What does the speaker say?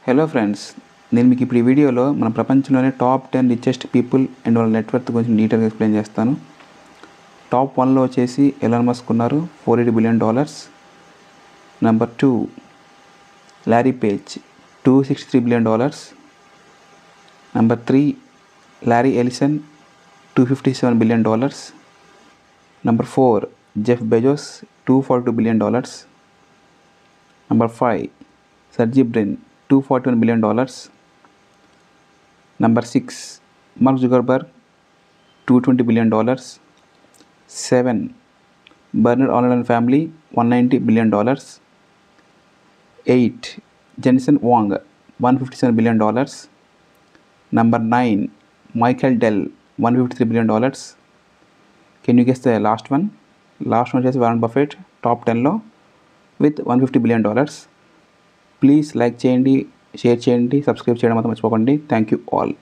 Hello friends, నేను మీకు ఇప్పుడు ఈ వీడియోలో మన ప్రపంచంలోనే టాప్ 10 రిచెస్ట్ పీపుల్ అండ్ వాళ్ళ నెట్వర్త్ గురించి నీట్గా ఎక్స్ప్లెయిన్ చేస్తాను. టాప్ 1లో వచ్చేసి ఎలాన్ మస్క్ ఉన్నారు, $480 billion. Number 2 Larry Page, $263 billion. Number 3 Larry Ellison, $257 billion. Number 4 Jeff Bezos, $242 billion. Number 5 Sergey Brin, $241 billion. Number 6 Mark Zuckerberg, $220 billion. 7 Bernard Arnault family, $190 billion. 8 Jensen Huang, $157 billion. Number 9 Michael Dell, $153 billion. Can you guess the last one? Last one వచ్చేసి Warren Buffett, top 10లో with $150 billion. Please like చేయండి, share చేయండి, subscribe చేయడం మాత్రం మర్చిపోకండి. Thank you all.